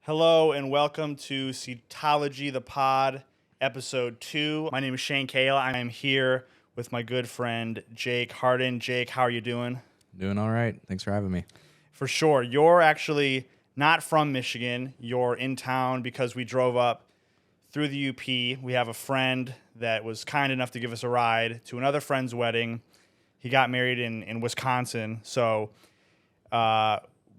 Hello and welcome to C-Tology, the pod, episode 2. My name is Shane Kayla. I am here with my good friend Jake Harden. Jake, how are you doing? Doing all right. Thanks for having me. For sure. You're actually not from Michigan. You're in town because we drove up through the UP. We have a friend that was kind enough to give us a ride to another friend's wedding. He got married in Wisconsin. So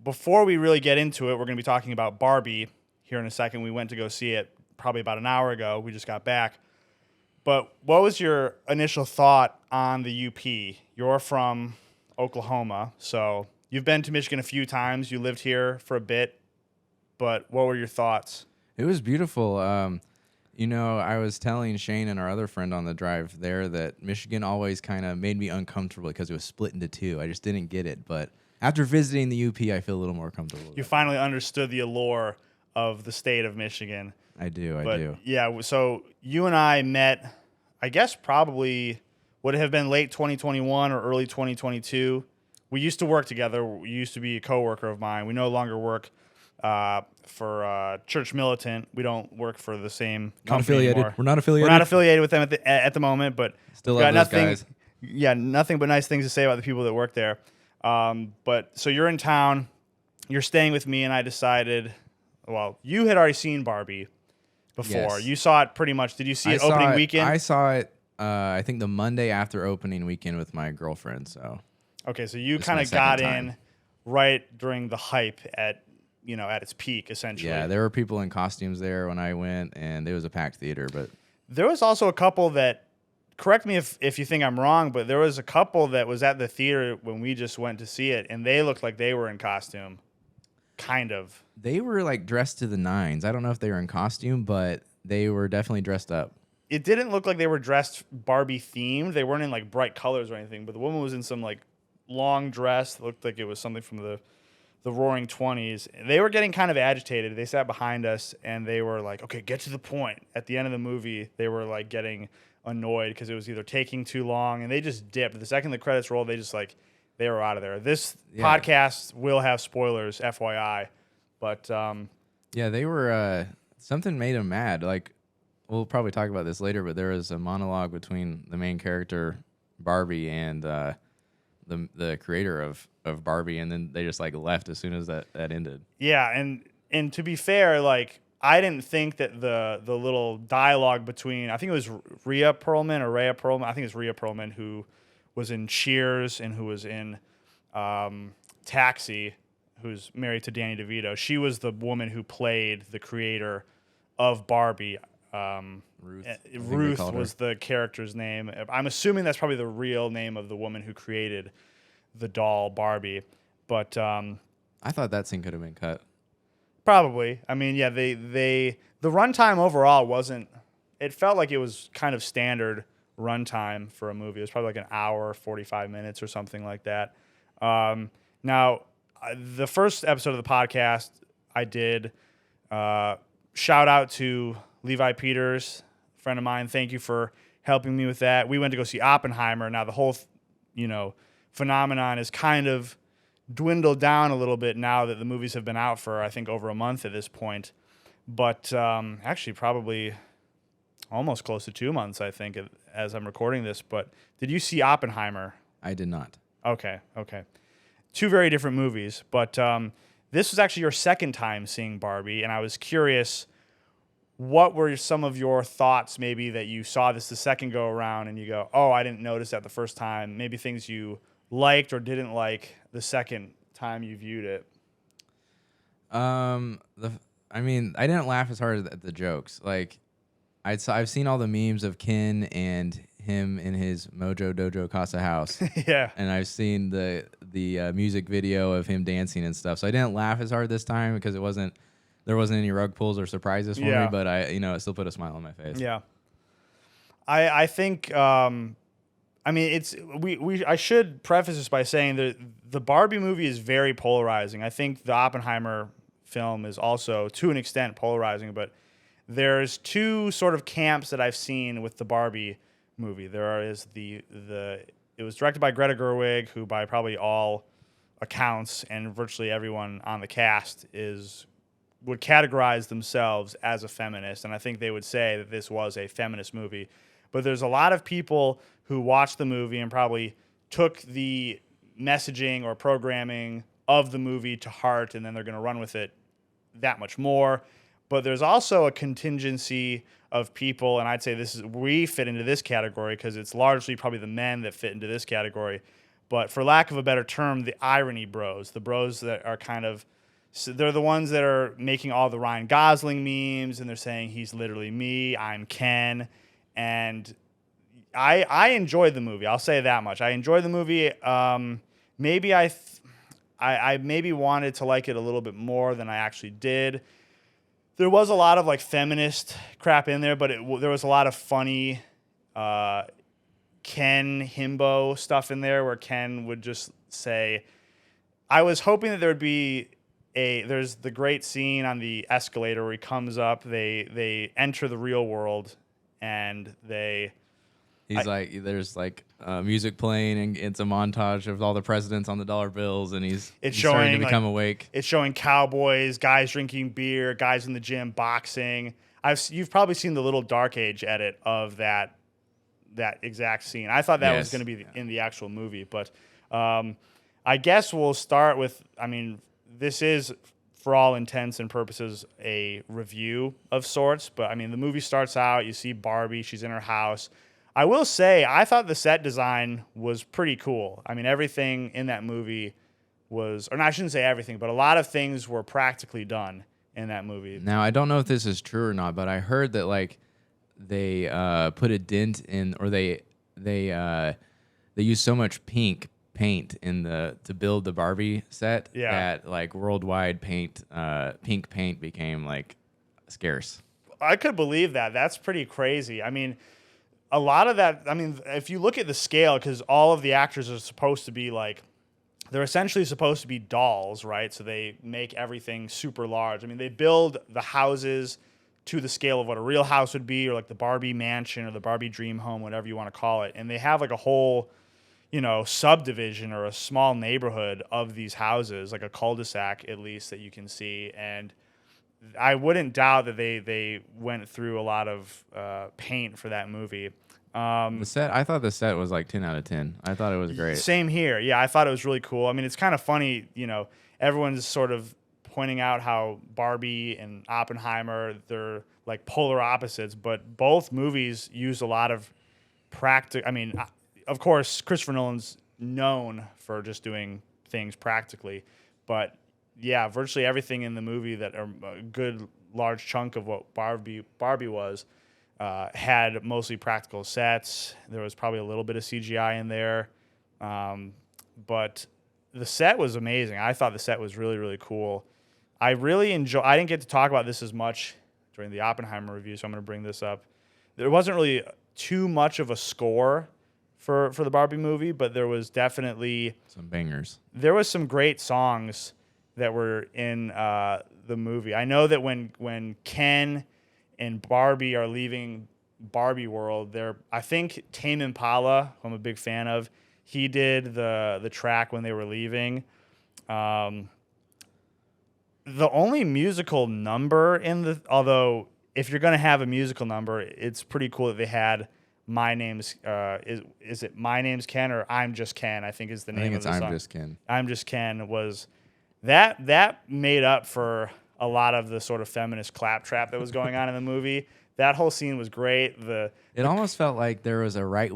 before we really get into it, we're going to be talking about Barbie here in a second. We went to go see it probably about an hour ago. We just got back. But what was your initial thought on the UP? You're from Oklahoma, so you've been to Michigan a few times. You lived here for a bit, but what were your thoughts? It was beautiful. I was telling Shane and our other friend on the drive there that Michigan always kind of made me uncomfortable because it was split into two. I just didn't get it. But after visiting the UP, I feel a little more comfortable. You finally understood the allure of the state of Michigan. I do. Yeah, so you and I met, I guess probably would it have been late 2021 or early 2022. We used to work together. You used to be a coworker of mine. We no longer work for Church Militant. We don't work for the same company anymore. We're not affiliated. We're not affiliated with them at the moment, but Still love those guys. Yeah, nothing but nice things to say about the people that work there. But so you're in town, you're staying with me, and I decided, well, you had already seen Barbie before. Yes. You saw it pretty much. Did you see it opening weekend? I saw it, I think the Monday after opening weekend with my girlfriend. So Okay, so you This is kind my of second got time. in right during the hype at its peak, essentially. yeah, there were people in costumes there when I went, and it was a packed theater. But There was also a couple that, correct me if you think I'm wrong, but there was a couple that was at the theater when we just went to see it, and they looked like they were in costume, kind of. they were like dressed to the nines. I don't know if they were in costume, but they were definitely dressed up. It didn't look like they were dressed Barbie themed. They weren't in like bright colors or anything, but the woman was in some like long dress that looked like it was something from the Roaring '20s. They were getting kind of agitated. They sat behind us and they were like, "Okay, get to the point." At the end of the movie, they were like getting annoyed because it was either taking too long, and they just dipped. The second the credits rolled, they were out of there. This podcast will have spoilers, FYI, but Yeah, they were. Something made them mad. Like, we'll probably talk about this later, but there was a monologue between the main character Barbie and the creator of Barbie, and then they just like left as soon as that ended. yeah, and to be fair, like I didn't think that the little dialogue between, I think it was Rhea Perlman. I think it's Rhea Perlman who was in Cheers and who was in Taxi, who's married to Danny DeVito. She was the woman who played the creator of Barbie. Ruth. Ruth was the character's name. I'm assuming that's probably the real name of the woman who created the doll Barbie. But I thought that scene could have been cut. probably. I mean, yeah, the runtime overall wasn't. It felt like it was kind of standard runtime for a movie. It was probably like an hour, 45 minutes or something like that. Now, the first episode of the podcast I did, shout out to Levi Peters, a friend of mine. Thank you for helping me with that. We went to go see Oppenheimer. Now, the whole, phenomenon is kind of dwindled down a little bit now that the movies have been out for, I think, over a month at this point. But actually, probably almost close to 2 months, I think, as I'm recording this. But did you see Oppenheimer? I did not. Okay. Two very different movies. But this was actually your second time seeing Barbie, and I was curious, what were some of your thoughts maybe that you saw this the second go around and you go, oh, I didn't notice that the first time? Maybe things you liked or didn't like the second time you viewed it. I didn't laugh as hard at the jokes. Like, I've seen all the memes of Ken and him in his Mojo Dojo Casa house. Yeah. And I've seen the music video of him dancing and stuff. So I didn't laugh as hard this time because there wasn't any rug pulls or surprises for me, but it still put a smile on my face. Yeah. I think I should preface this by saying that the Barbie movie is very polarizing. I think the Oppenheimer film is also to an extent polarizing, but there's two sort of camps that I've seen with the Barbie movie. There is it was directed by Greta Gerwig, who by probably all accounts and virtually everyone on the cast is would categorize themselves as a feminist, and I think they would say that this was a feminist movie. But there's a lot of people who watched the movie and probably took the messaging or programming of the movie to heart, and then they're going to run with it that much more. But there's also a contingency of people, and I'd say we fit into this category because it's largely probably the men that fit into this category. But for lack of a better term, the irony bros, the bros that are kind of, so they're the ones that are making all the Ryan Gosling memes, and they're saying he's literally me, I'm Ken, and I enjoyed the movie. I'll say that much. I enjoyed the movie. Maybe I maybe wanted to like it a little bit more than I actually did. There was a lot of like feminist crap in there, but there was a lot of funny Ken himbo stuff in there where Ken would just say, I was hoping that there would be there's the great scene on the escalator where he comes up, they enter the real world, and there's music playing, and it's a montage of all the presidents on the dollar bills, and he's starting to become awake. It's showing cowboys, guys drinking beer, guys in the gym boxing. You've probably seen the Little Dark Age edit of that exact scene. I thought that was going to be in the actual movie, but I guess we'll start with, this is, for all intents and purposes, a review of sorts, but the movie starts out, you see Barbie, she's in her house. I will say, I thought the set design was pretty cool. Everything in that movie I shouldn't say everything, but a lot of things were practically done in that movie. Now, I don't know if this is true or not, but I heard that they put a dent in, or they use so much pink paint to build the Barbie set that worldwide pink paint became scarce. I could believe that. That's pretty crazy. A lot of that, if you look at the scale, because all of the actors are supposed to be they're essentially supposed to be dolls, right? So they make everything super large. They build the houses to the scale of what a real house would be, or the Barbie mansion or the Barbie dream home, whatever you want to call it. And they have a whole, subdivision or a small neighborhood of these houses, a cul-de-sac at least, that you can see. And I wouldn't doubt that they went through a lot of paint for that movie. I thought the set was 10 out of 10. I thought it was great. Same here. Yeah, I thought it was really cool. It's kind of funny, everyone's sort of pointing out how Barbie and Oppenheimer, they're polar opposites, but both movies use a lot of of course, Christopher Nolan's known for just doing things practically, but yeah, virtually everything in the movie that a good large chunk of what Barbie was had mostly practical sets. There was probably a little bit of CGI in there, but the set was amazing. I thought the set was really, really cool. I didn't get to talk about this as much during the Oppenheimer review, so I'm going to bring this up. There wasn't really too much of a score for the Barbie movie, but there was definitely some bangers. There was some great songs that were in the movie. I know that when Ken and Barbie are leaving Barbie World, I think Tame Impala, who I'm a big fan of, he did the track when they were leaving. The only musical number although if you're gonna have a musical number, it's pretty cool that they had My Name's is it My Name's Ken or I'm Just Ken, I think is the name of the song. I'm Just Ken. I'm Just Ken was that made up for a lot of the sort of feminist claptrap that was going on in the movie. That whole scene was great. It almost felt like there was a right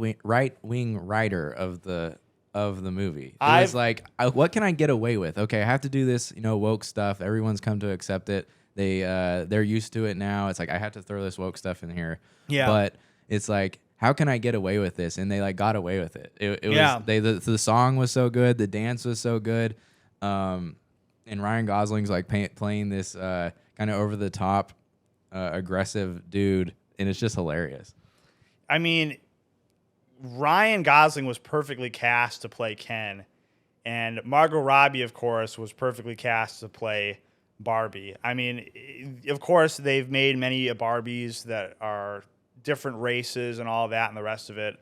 wing writer of the movie. It was what can I get away with? Okay, I have to do this, woke stuff. Everyone's come to accept it. They're used to it now. It's I have to throw this woke stuff in here. Yeah. But it's how can I get away with this? And they got away with it. The song was so good. The dance was so good. And Ryan Gosling's playing this kind of over the top aggressive dude, and it's just hilarious. Ryan Gosling was perfectly cast to play Ken, and Margot Robbie, of course, was perfectly cast to play Barbie. Of course, they've made many Barbies that are different races and all that and the rest of it,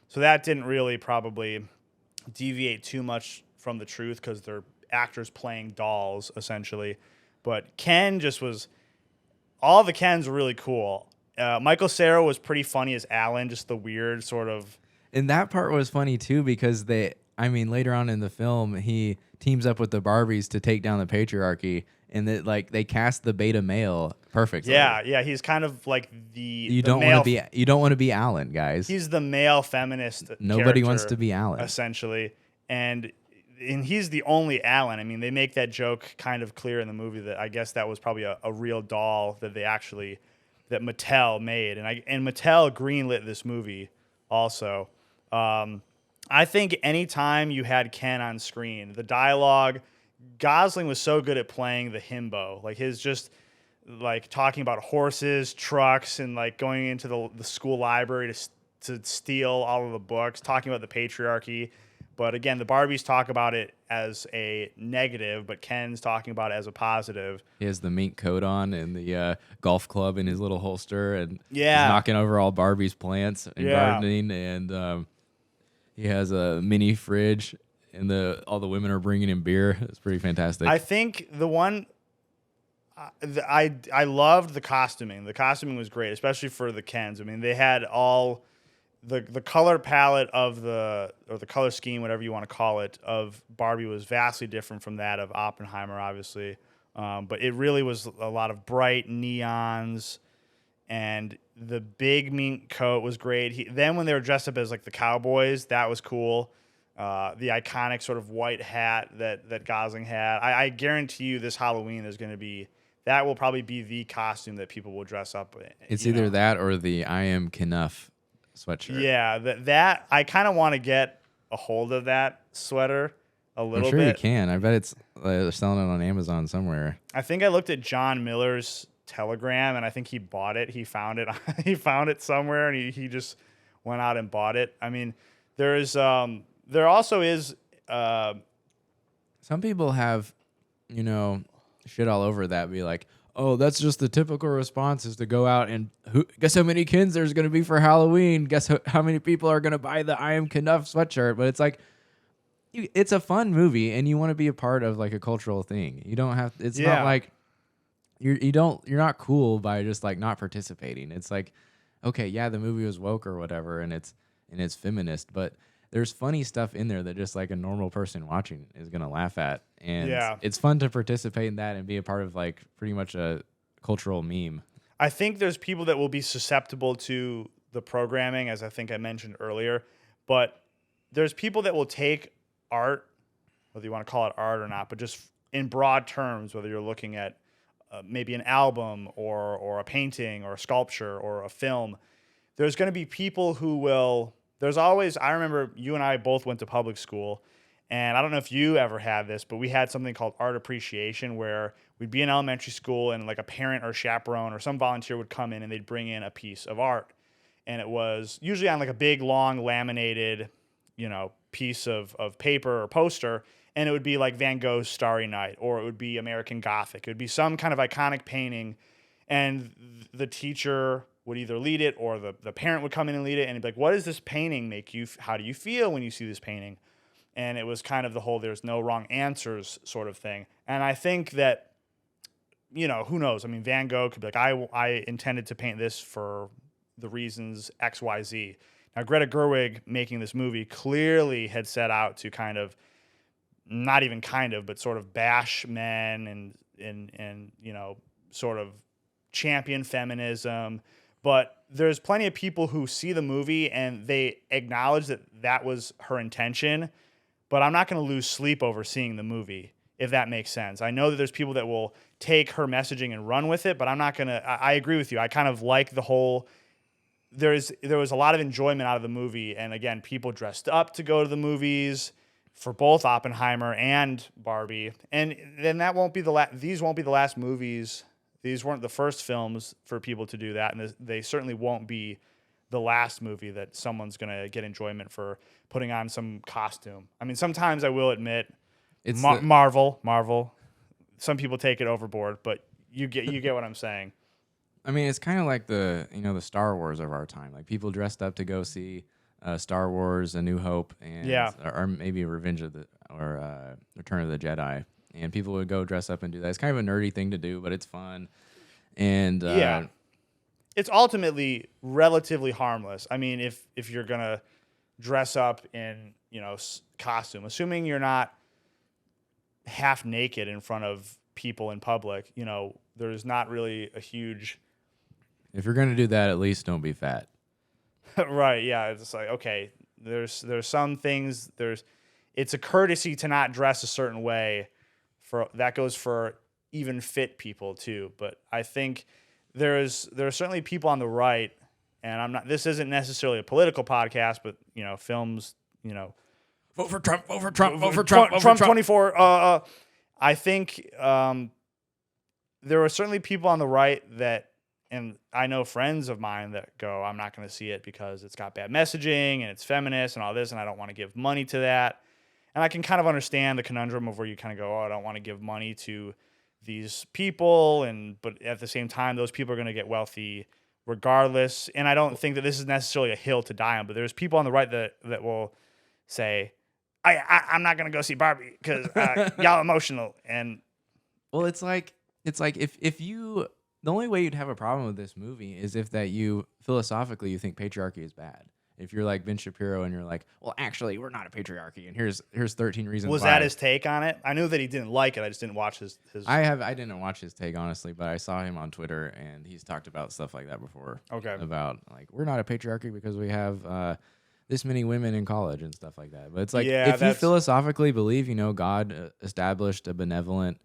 so that didn't really probably deviate too much from the truth because they're actors playing dolls, essentially. But Ken just was all the Kens were really cool. Michael Cera was pretty funny as Alan, just the weird sort of. And that part was funny too because later on in the film, he teams up with the Barbies to take down the patriarchy, and they cast the beta male perfectly. Yeah, he's kind of like you don't want to be Alan, guys. He's the male feminist. Nobody wants to be Alan, essentially, and he's the only Alan. I mean, they make that joke kind of clear in the movie that I guess that was probably a real doll that that Mattel made, and Mattel greenlit this movie also. I think anytime you had Ken on screen, the dialogue, Gosling was so good at playing the himbo, like his just like talking about horses, trucks, and like going into the school library to steal all of the books, talking about the patriarchy. But again, the Barbies talk about it as a negative, but Ken's talking about it as a positive. He has the mink coat on and the golf club in his little holster, and he's Yeah. knocking over all Barbie's plants and Yeah. gardening, and he has a mini fridge, and all the women are bringing him beer. It's pretty fantastic. I think the one I loved the costuming. The costuming was great, especially for the Kens. I mean, they had all the color palette of the color scheme, whatever you want to call it, of Barbie was vastly different from that of Oppenheimer, obviously. But it really was a lot of bright neons, and the big mink coat was great. Then when they were dressed up as like the cowboys, that was cool. The iconic sort of white hat that Gosling had. I guarantee you this Halloween there's going to be, that will probably be the costume that people will dress up in. It's either that or the I Am Knuff sweatshirt. Yeah, that I kind of want to get a hold of that sweater a little I'm sure bit. you can. I bet they're selling it on Amazon somewhere. I think I looked at John Miller's Telegram, and I think he bought it. He found it. He found it somewhere, and he just went out and bought it. I mean, there also is. Some people have, shit all over that. Be like, oh, that's just the typical response is to go out and guess how many Kens there's going to be for Halloween. Guess how many people are going to buy the I Am Knuff sweatshirt. But it's like, it's a fun movie, and you want to be a part of like a cultural thing. You don't have. It's not like you're not cool by just like not participating. It's like, okay, yeah, the movie was woke or whatever, and it's feminist, but there's funny stuff in there that just like a normal person watching is gonna laugh at, and it's fun to participate in that and be a part of like pretty much a cultural meme. I think there's people that will be susceptible to the programming, as I think I mentioned earlier, but there's people that will take art, whether you want to call it art or not, but just in broad terms, whether you're looking at maybe an album or a painting or a sculpture or a film, there's going to be people who will. There's always, I remember you and I both went to public school, and I don't know if you ever had this, but we had something called art appreciation where we'd be in elementary school and like a parent or chaperone or some volunteer would come in and they'd bring in a piece of art. And it was usually on like a big, long, laminated, piece of paper or poster, and it would be like Van Gogh's Starry Night, or it would be American Gothic. It would be some kind of iconic painting, and the teacher would either lead it or the parent would come in and lead it, and it'd be like, what does this painting make you, how do you feel when you see this painting? And it was kind of the whole there's no wrong answers sort of thing. And I think that, who knows? I mean, Van Gogh could be like, I intended to paint this for the reasons X, Y, Z. Now, Greta Gerwig making this movie clearly had set out to kind of, not even kind of, but sort of bash men and sort of champion feminism. But there's plenty of people who see the movie and they acknowledge that was her intention. But I'm not going to lose sleep over seeing the movie, if that makes sense. I know that there's people that will take her messaging and run with it, but I'm not going to. I agree with you. I kind of like the whole. There was a lot of enjoyment out of the movie, and again, people dressed up to go to the movies for both Oppenheimer and Barbie, and then that won't be these won't be the last movies. These weren't the first films for people to do that, and they certainly won't be the last movie that someone's going to get enjoyment for putting on some costume. I mean, sometimes I will admit, it's Marvel. Some people take it overboard, but you get what I'm saying. I mean, it's kind of like the Star Wars of our time. Like people dressed up to go see Star Wars: A New Hope, and or maybe Return of the Jedi. and people would go dress up and do that. It's kind of a nerdy thing to do, but it's fun. And Yeah. It's ultimately relatively harmless. I mean, if you're going to dress up in, costume, assuming you're not half naked in front of people in public, there's not really a huge if you're gonna do that, at least don't be fat. right, yeah, it's like, okay, there's some things, it's a courtesy to not dress a certain way. For that goes for even fit people too, but I think there are certainly people on the right, and this isn't necessarily a political podcast, but films, Vote for Trump. Vote for Trump. Vote for Trump. Trump. Trump 24. I think there are certainly people on the right that, and I know friends of mine that go, I'm not going to see it because it's got bad messaging and it's feminist and all this, and I don't want to give money to that. And I can kind of understand the conundrum of where you kind of go, oh, I don't want to give money to these people, but at the same time, those people are going to get wealthy regardless. And I don't think that this is necessarily a hill to die on, but there's people on the right that will say, I'm not gonna go see Barbie because y'all emotional. And well, it's like if you, the only way you'd have a problem with this movie is if that you philosophically you think patriarchy is bad. If you're like Ben Shapiro and you're like, well, actually, we're not a patriarchy, and here's 13 reasons. Was why. that his take on it? I knew that he didn't like it. I just didn't watch his. I didn't watch his take honestly, but I saw him on Twitter and he's talked about stuff like that before. Okay. About like we're not a patriarchy because we have this many women in college and stuff like that. But it's like if you philosophically believe, God established a benevolent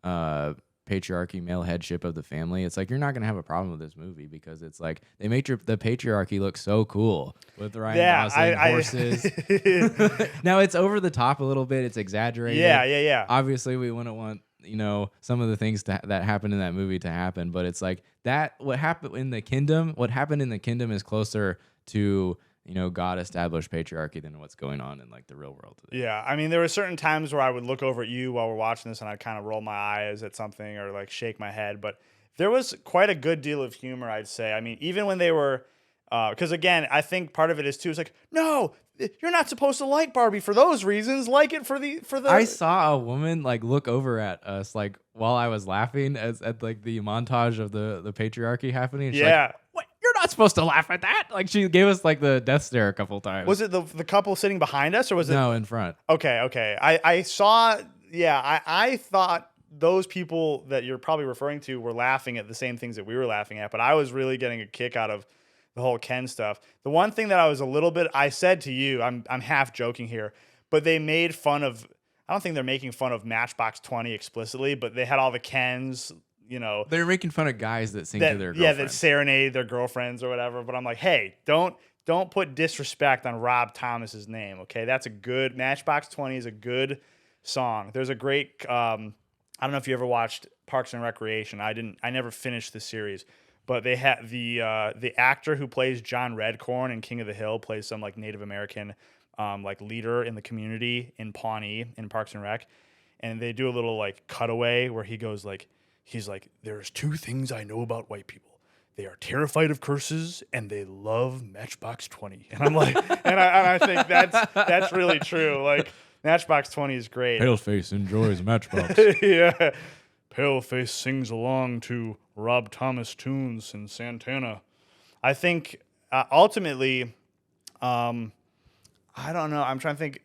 patriarchy, male headship of the family, it's like you're not gonna have a problem with this movie because it's like they make the patriarchy look so cool with Ryan Gosling horses. Now it's over the top a little bit. It's exaggerated. Yeah. Obviously, we wouldn't want some of the things that happened in that movie to happen, but it's like that. What happened in the kingdom? What happened in the kingdom is closer to God established patriarchy than what's going on in like the real world today. Yeah, I mean, there were certain times where I would look over at you while we're watching this and I'd kind of roll my eyes at something or like shake my head, but there was quite a good deal of humor, I'd say. I mean, even when they were, because again, I think part of it is too, it's like, no, you're not supposed to like Barbie for those reasons. Like it for the. I saw a woman like look over at us like while I was laughing at like the montage of the patriarchy happening. She's like, what? You're not supposed to laugh at that. Like she gave us like the death stare a couple times. Was it the couple sitting behind us or was it? No, in front. Okay. I saw. Yeah, I thought those people that you're probably referring to were laughing at the same things that we were laughing at, but I was really getting a kick out of the whole Ken stuff. The one thing that I was a little bit, I said to you, I'm half joking here, but they made fun of, I don't think they're making fun of Matchbox 20 explicitly, but they had all the Kens, They're making fun of guys that sing to their girlfriends. Yeah, that serenade their girlfriends or whatever. But I'm like, hey, don't put disrespect on Rob Thomas's name, okay? That's a good, Matchbox 20 is a good song. There's a great, I don't know if you ever watched Parks and Recreation. I never finished the series. But they had the actor who plays John Redcorn in King of the Hill plays some like Native American like leader in the community in Pawnee in Parks and Rec, and they do a little like cutaway where he goes like he's like, there's two things I know about white people. They are terrified of curses and they love Matchbox 20. And I'm like, and I think that's really true. Like Matchbox 20 is great. Paleface enjoys Matchbox. Yeah. Paleface sings along to Rob Thomas tunes and Santana. I think ultimately, I don't know. I'm trying to think.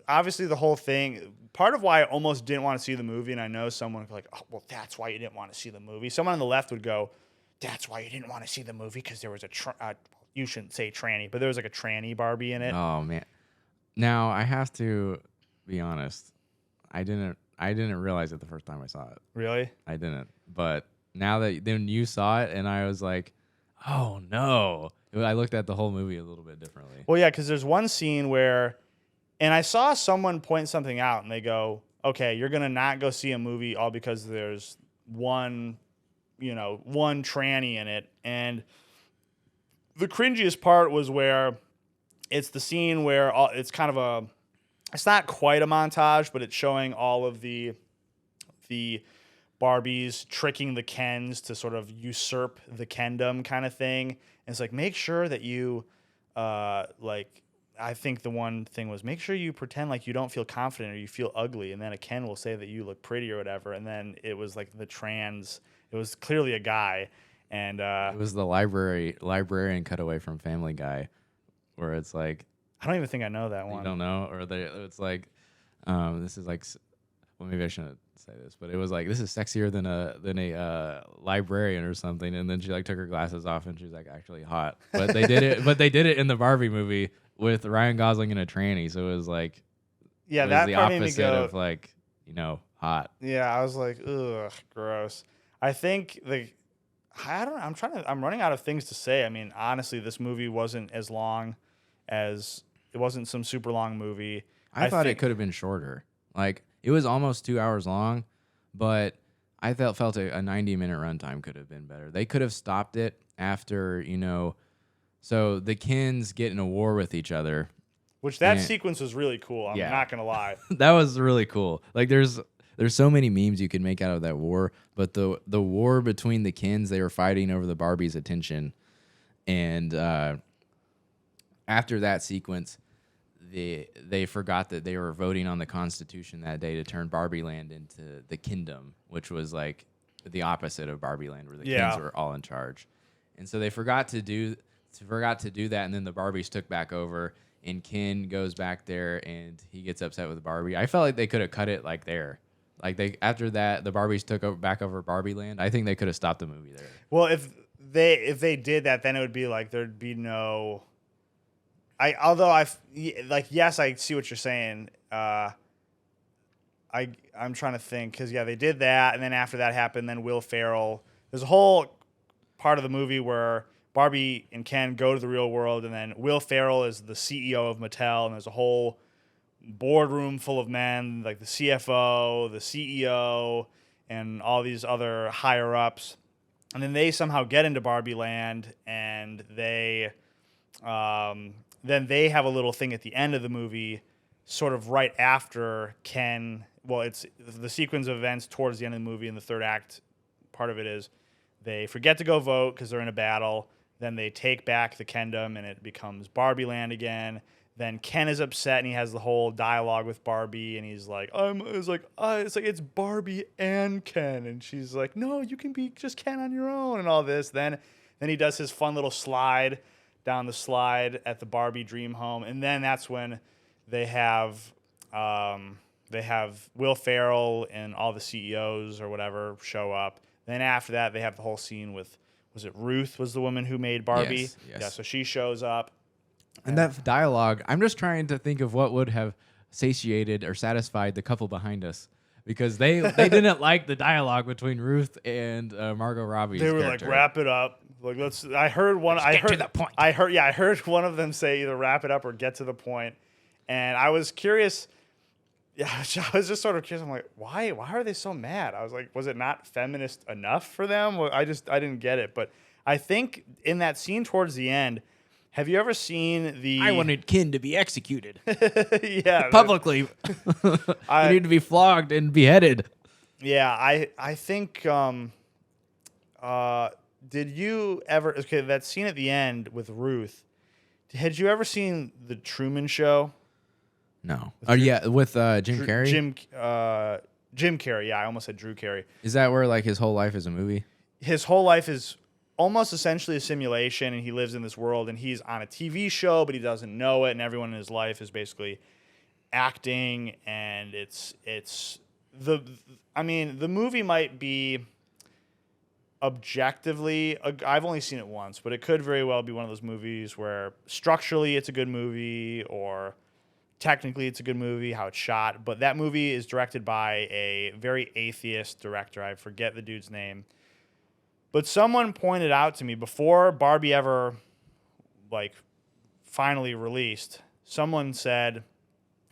Obviously the whole thing. Part of why I almost didn't want to see the movie, and I know someone would be like, oh, well, that's why you didn't want to see the movie. Someone on the left would go, that's why you didn't want to see the movie because there was you shouldn't say tranny, but there was like a tranny Barbie in it. Oh man. Now I have to be honest. I didn't realize it the first time I saw it. Really? I didn't. But now that then you saw it, and I was like, oh no. I looked at the whole movie a little bit differently. Well, yeah, because there's one scene where, and I saw someone point something out, and they go, okay, you're going to not go see a movie all because there's one tranny in it. And the cringiest part was where it's the scene where it's kind of it's not quite a montage, but it's showing all of the Barbies tricking the Kens to sort of usurp the Kendom kind of thing. And it's like, make sure that you, I think the one thing was make sure you pretend like you don't feel confident or you feel ugly, and then a Ken will say that you look pretty or whatever. And then it was like it was clearly a guy, and It was the librarian cutaway from Family Guy, where it's like I don't even think I know that you one. don't know, or it's like this is like well maybe I shouldn't say this, but it was like this is sexier than a librarian or something, and then she like took her glasses off and she's like actually hot. But they did it in the Barbie movie with Ryan Gosling in a tranny, so it was like Yeah, it was that the part made me opposite go. of like hot. Yeah, I was like, ugh, gross. I think I don't know. I'm running out of things to say. I mean, honestly, this movie wasn't as long as it wasn't some super long movie. I thought it could have been shorter. Like it was almost 2 hours long, but I felt a 90-minute runtime could have been better. They could have stopped it after so the Kens get in a war with each other. Which that sequence was really cool. I'm not gonna lie. That was really cool. Like there's so many memes you could make out of that war, but the war between the Kens, they were fighting over the Barbie's attention, and after that sequence, they forgot that they were voting on the Constitution that day to turn Barbie Land into the Kingdom, which was like the opposite of Barbie Land, where the Kens were all in charge, and so they forgot to do that, and then the Barbies took back over. And Ken goes back there and he gets upset with Barbie. I felt like they could have cut it like there. Like after that, the Barbies took back over Barbie Land. I think they could have stopped the movie there. Well, if they did that, then it would be like there'd be no. Yes, I see what you're saying. I'm trying to think because they did that, and then after that happened, then Will Ferrell. There's a whole part of the movie where Barbie and Ken go to the real world, and then Will Ferrell is the CEO of Mattel, and there's a whole boardroom full of men, like the CFO, the CEO, and all these other higher ups. And then they somehow get into Barbie Land, and then they have a little thing at the end of the movie, sort of right after Ken. Well, it's the sequence of events towards the end of the movie, and the third act part of it is they forget to go vote because they're in a battle. Then they take back the Kendom, and it becomes Barbie Land again. Then Ken is upset, and he has the whole dialogue with Barbie, and he's like, it's Barbie and Ken. And she's like, no, you can be just Ken on your own and all this. Then he does his fun little slide down the slide at the Barbie dream home. And then that's when they have Will Ferrell and all the CEOs or whatever show up. Then after that, they have the whole scene with, was it Ruth was the woman who made Barbie? Yes. Yeah, so she shows up. And that dialogue, I'm just trying to think of what would have satiated or satisfied the couple behind us, because they didn't like the dialogue between Ruth and Margot Robbie's They were character. like, wrap it up. Like, let's. I heard to the point. I heard one of them say either wrap it up or get to the point, and I was curious. Yeah, I was just sort of curious. I'm like, why are they so mad? I was like, was it not feminist enough for them? Well, I didn't get it. But I think in that scene towards the end, have you ever seen the? I wanted Ken to be executed. Yeah, Publicly. He needed to be flogged and beheaded. Yeah, I think. Did you ever? Okay, that scene at the end with Ruth. Had you ever seen The Truman Show? No. With Jim Carrey? Jim Carrey. Yeah, I almost said Drew Carey. Is that where like his whole life is a movie? His whole life is almost essentially a simulation, and he lives in this world, and he's on a TV show, but he doesn't know it, and everyone in his life is basically acting, and the movie might be objectively, I've only seen it once, but it could very well be one of those movies where structurally it's a good movie, or technically it's a good movie, how it's shot. But that movie is directed by a very atheist director. I forget the dude's name. But someone pointed out to me before Barbie ever finally released, someone said,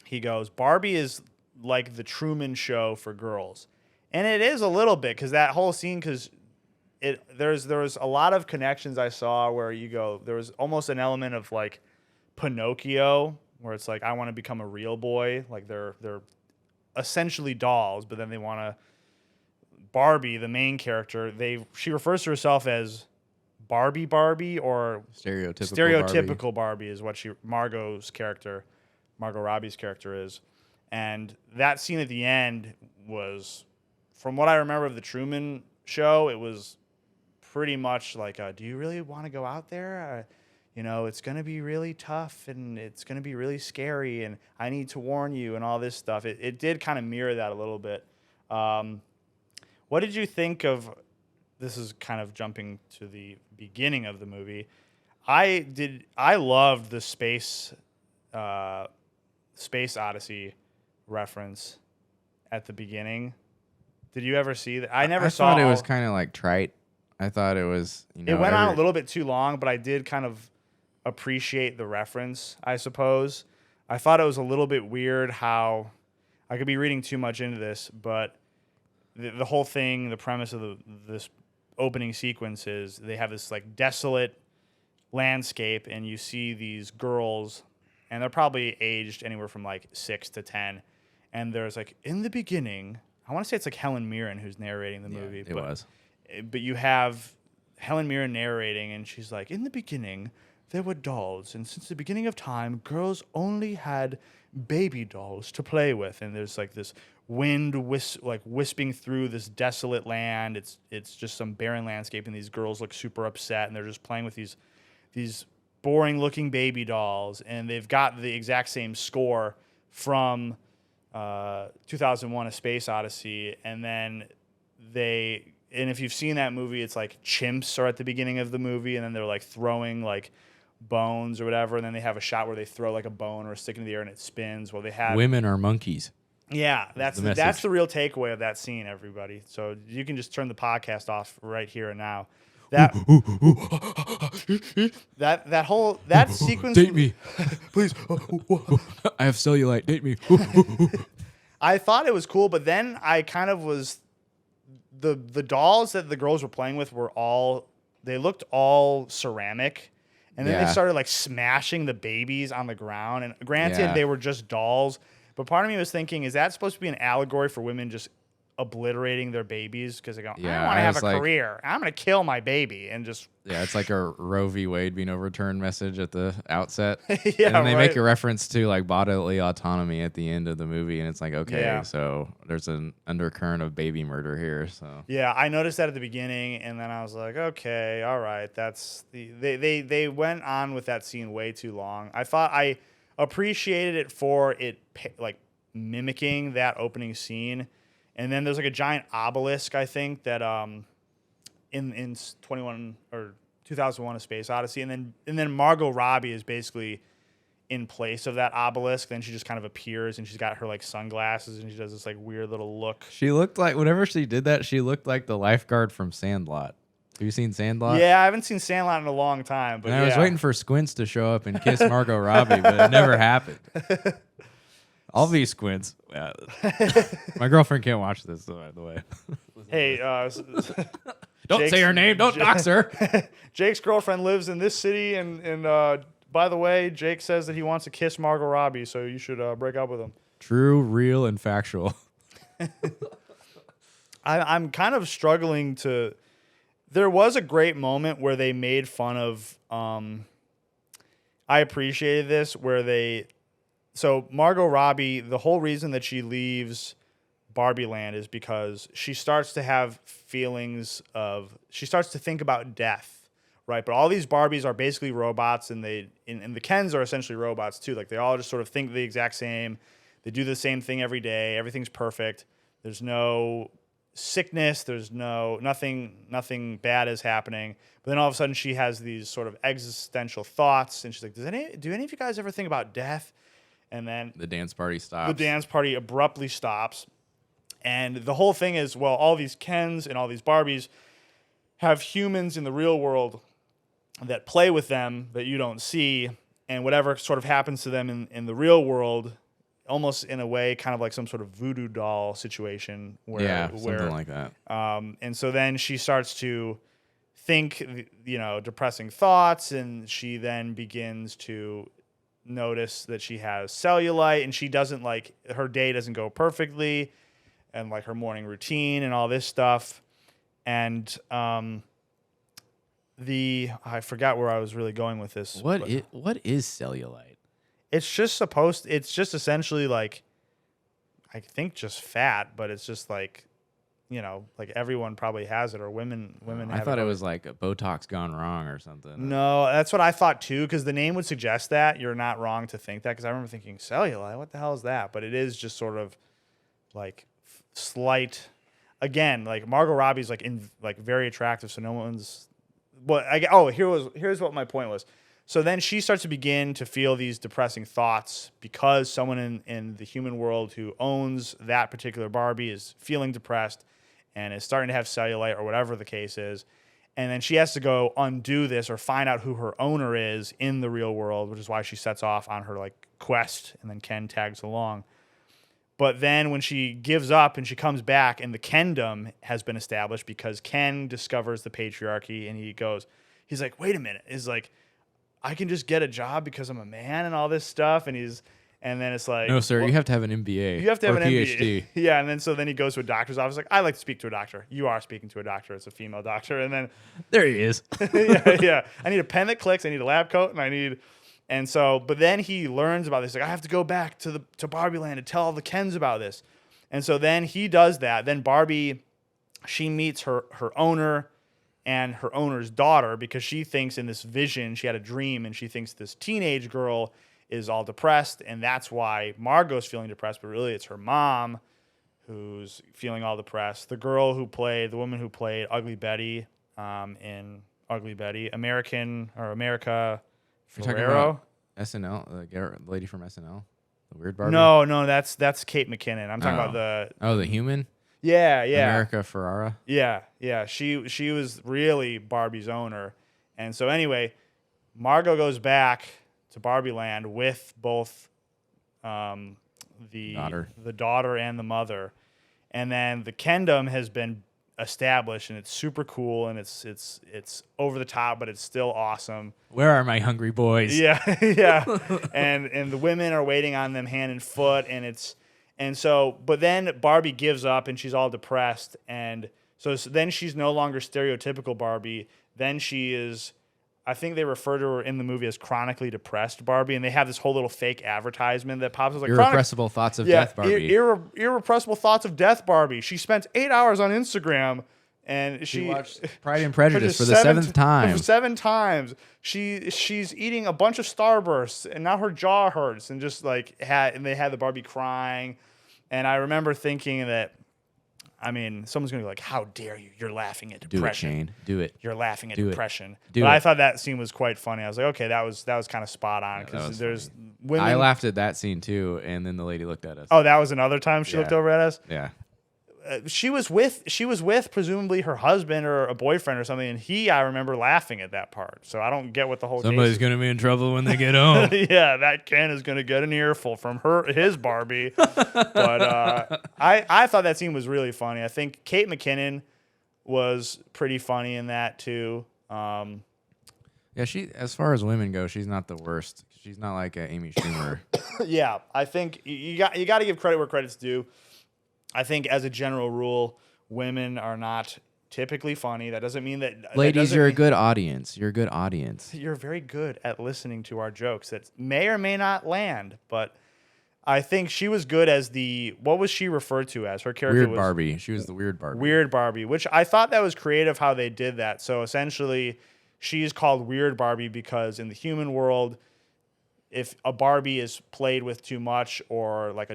he goes, Barbie is like the Truman Show for girls. And it is a little bit, because that whole scene, because there was a lot of connections I saw where you go, there was almost an element of like Pinocchio, where it's like, I want to become a real boy. Like they're essentially dolls, but then they want to. Barbie, the main character, she refers to herself as Barbie or Stereotypical Barbie is what Margot Robbie's character is. And that scene at the end was, from what I remember of the Truman Show, it was pretty much like, do you really want to go out there? It's going to be really tough and it's going to be really scary and I need to warn you and all this stuff. It did kind of mirror that a little bit. What did you think of, this is kind of jumping to the beginning of the movie. I loved the Space Odyssey reference at the beginning. Did you ever see that? I thought it was kind of like trite. I thought it was, it went on a little bit too long, but I did kind of appreciate the reference, I suppose. I thought it was a little bit weird how, I could be reading too much into this, but the whole thing, the premise of this opening sequence is they have this like desolate landscape and you see these girls and they're probably aged anywhere from like 6 to 10. And there's like, in the beginning, I want to say it's like Helen Mirren who's narrating the movie. But you have Helen Mirren narrating and she's like, in the beginning, there were dolls. And since the beginning of time, girls only had baby dolls to play with. And there's like this wind wisping through this desolate land. It's just some barren landscape and these girls look super upset and they're just playing with these boring looking baby dolls. And they've got the exact same score from 2001 A Space Odyssey. And then and if you've seen that movie, it's like chimps are at the beginning of the movie and then they're like throwing like bones or whatever. And then they have a shot where they throw like a bone or a stick into the air and it spins. Well, they have women are monkeys. Yeah, that's the real takeaway of that scene, everybody. So you can just turn the podcast off right here and now. That that sequence. Date me, please. I have cellulite. Date me. I thought it was cool, but then I kind of was the dolls that the girls were playing with they looked all ceramic. And then they started like smashing the babies on the ground. And granted, they were just dolls. But part of me was thinking, is that supposed to be an allegory for women just obliterating their babies? Because they go, I don't want to have a career. I'm going to kill my baby. And just... Yeah, it's like a Roe v. Wade being overturned message at the outset. Yeah, and then they make a reference to like bodily autonomy at the end of the movie. And it's like, okay, so there's an undercurrent of baby murder here. So yeah, I noticed that at the beginning. And then I was like, okay, all right. They went on with that scene way too long. I thought I appreciated it for it like mimicking that opening scene. And then there's like a giant obelisk, I think, that in 2001 A Space Odyssey. And then Margot Robbie is basically in place of that obelisk. Then she just kind of appears and she's got her like sunglasses and she does this like weird little look. She looked like, whenever she did that, she looked like the lifeguard from Sandlot. Have you seen Sandlot? Yeah, I haven't seen Sandlot in a long time. But I was waiting for Squints to show up and kiss Margot Robbie, but it never happened. All these Squints. Yeah. My girlfriend can't watch this, by the way. Hey, don't say her name. Don't dox her. Jake's girlfriend lives in this city, and by the way, Jake says that he wants to kiss Margot Robbie, so you should break up with him. True, real, and factual. I'm kind of struggling to... There was a great moment where they made fun of... I appreciated this, where So Margot Robbie, the whole reason that she leaves Barbie Land is because she starts to have feelings she starts to think about death, right? But all these Barbies are basically robots, and the Kens are essentially robots too. Like they all just sort of think the exact same. They do the same thing every day. Everything's perfect. There's no sickness. There's nothing bad is happening. But then all of a sudden she has these sort of existential thoughts, and she's like, do any of you guys ever think about death? And then the dance party stops. The dance party abruptly stops. And the whole thing is, well, all these Kens and all these Barbies have humans in the real world that play with them that you don't see. And whatever sort of happens to them in the real world, almost in a way, kind of like some sort of voodoo doll situation. Something like that. And so then she starts to think, depressing thoughts. And she then begins to notice that she has cellulite, and she doesn't her day doesn't go perfectly, and like her morning routine and all this stuff. And I forgot where I was really going with this. What is cellulite? It's just essentially like, I think just fat, but it's just like, like everyone probably has it, or women I have thought it. it was like a Botox gone wrong or something. No, that's what I thought too, because the name would suggest that. You're not wrong to think that, because I remember thinking cellulite, what the hell is that? But it is just sort of like slight. Again, like Margot Robbie's like very attractive, so no one's. Here's what my point was. So then she starts to begin to feel these depressing thoughts because someone in the human world who owns that particular Barbie is feeling depressed and is starting to have cellulite or whatever the case is. And then she has to go undo this or find out who her owner is in the real world, which is why she sets off on her like quest, and then Ken tags along. But then when she gives up and she comes back, and the Kendom has been established because Ken discovers the patriarchy, and he's like, wait a minute, I can just get a job because I'm a man and all this stuff. And then it's like, No, sir, you have to have an MBA. You have to have or an PhD. MBA. Yeah, and then he goes to a doctor's office. Like, I like to speak to a doctor. You are speaking to a doctor. It's a female doctor. And then There he is. yeah. I need a pen that clicks. I need a lab coat, but then he learns about this. Like, I have to go back to Barbie Land and tell all the Kens about this. And so then he does that. Then Barbie, she meets her owner and her owner's daughter, because she thinks in this vision, she had a dream, and she thinks this teenage girl is all depressed, and that's why Margot's feeling depressed, but really it's her mom who's feeling all depressed. The woman who played Ugly Betty in Ugly Betty, America Ferrero. SNL, the lady from SNL, the weird Barbie. No, that's Kate McKinnon. I'm talking about the human. Yeah. America Ferrara. Yeah. She was really Barbie's owner, and so anyway, Margot goes back to Barbie Land with both the daughter and the mother, and then the Kendom has been established, and it's super cool, and it's over the top, but it's still awesome. Where are my hungry boys? Yeah. and the women are waiting on them hand and foot, but then Barbie gives up, and she's all depressed, and so then she's no longer stereotypical Barbie. Then she is, I think they refer to her in the movie as chronically depressed Barbie, and they have this whole little fake advertisement that pops up like irrepressible thoughts of death Barbie. Irrepressible thoughts of death Barbie. She spent 8 hours on Instagram, and she watched Pride and Prejudice for the seventh time. 7 times. She's eating a bunch of Starbursts, and now her jaw hurts, and just like and they had the Barbie crying, and I remember thinking that, I mean, someone's going to be like, how dare you? You're laughing at depression. Do it, Shane. Do it. You're laughing at depression. But I thought that scene was quite funny. I was like, okay, that was kind of spot on, because there's women. I laughed at that scene too, and then the lady looked at us. Oh, that was another time she looked over at us? Yeah. She was with presumably her husband or a boyfriend or something, and I remember laughing at that part. So I don't get what the whole Somebody's going to be in trouble when they get home. Yeah, that Ken is going to get an earful from his Barbie. But I thought that scene was really funny. I think Kate McKinnon was pretty funny in that too. Yeah, as far as women go, she's not the worst. She's not like Amy Schumer. Yeah, I think you got to give credit where credit's due. I think as a general rule, women are not typically funny. That doesn't mean that... Ladies, you're a good audience. You're a good audience. You're very good at listening to our jokes that may or may not land, but I think she was good as what was she referred to as? Her character Weird was... Barbie. She was the Weird Barbie. Weird Barbie, which I thought that was creative how they did that. So essentially, she's called Weird Barbie because in the human world, if a Barbie is played with too much, or like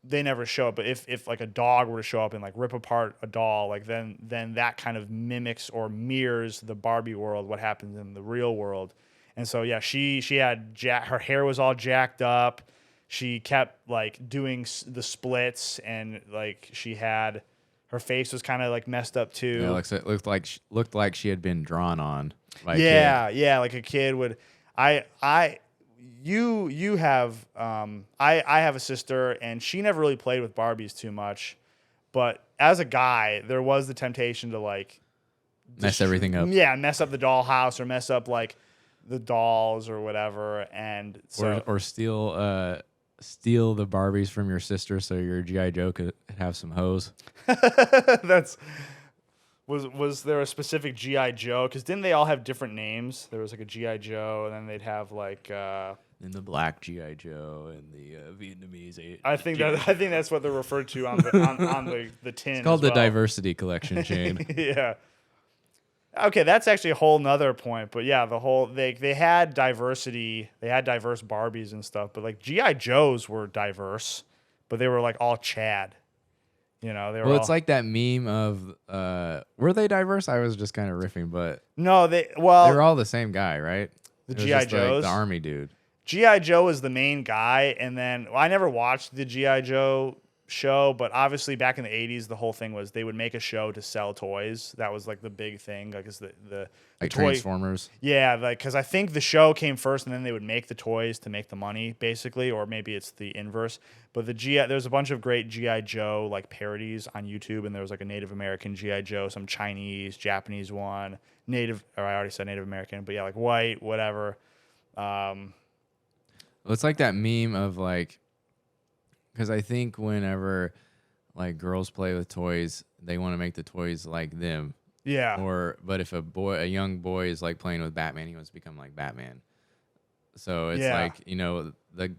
they never show it, but if like a dog were to show up and like rip apart a doll, like then that kind of mimics or mirrors the Barbie world, what happens in the real world. And so yeah, she had her hair was all jacked up. She kept like doing the splits, and like her face was kind of like messed up too. Yeah, it looked like she had been drawn on. By yeah, like a kid would. You have I have a sister, and she never really played with Barbies too much, but as a guy, there was the temptation to like mess everything up. Yeah, mess up the dollhouse, or mess up like the dolls or whatever, and so or steal the Barbies from your sister so your G.I. Joe could have some hoes. That's Was there a specific GI Joe? Because didn't they all have different names? There was like a GI Joe, and then they'd have like. And the black GI Joe and the Vietnamese. I think that's what they're referred to on the tin. It's called as the well. diversity collection, Shane. Yeah. Okay, that's actually a whole nother point. But yeah, they had diversity. They had diverse Barbies and stuff. But like GI Joes were diverse, but they were like all Chad. You know, they were. Well, it's like that meme of were they diverse? I was just kind of riffing, but no, they were all the same guy, right? The It was GI just Joes, like the army dude. GI Joe is the main guy, and then I never watched the GI Joe show, but obviously back in the 80s, the whole thing was they would make a show to sell toys. That was like the big thing, like is the Like toy. Transformers. Yeah, like because I think the show came first, and then they would make the toys to make the money, basically, or maybe it's the inverse. But there's a bunch of great GI Joe like parodies on YouTube, and there was like a Native American GI Joe, some Chinese, Japanese one, Native, or I already said Native American, but yeah, like white, whatever. Well, it's like that meme of like, because I think whenever like girls play with toys, they want to make the toys like them. Yeah. But if a young boy is like playing with Batman, he wants to become like Batman. So it's like, you know, the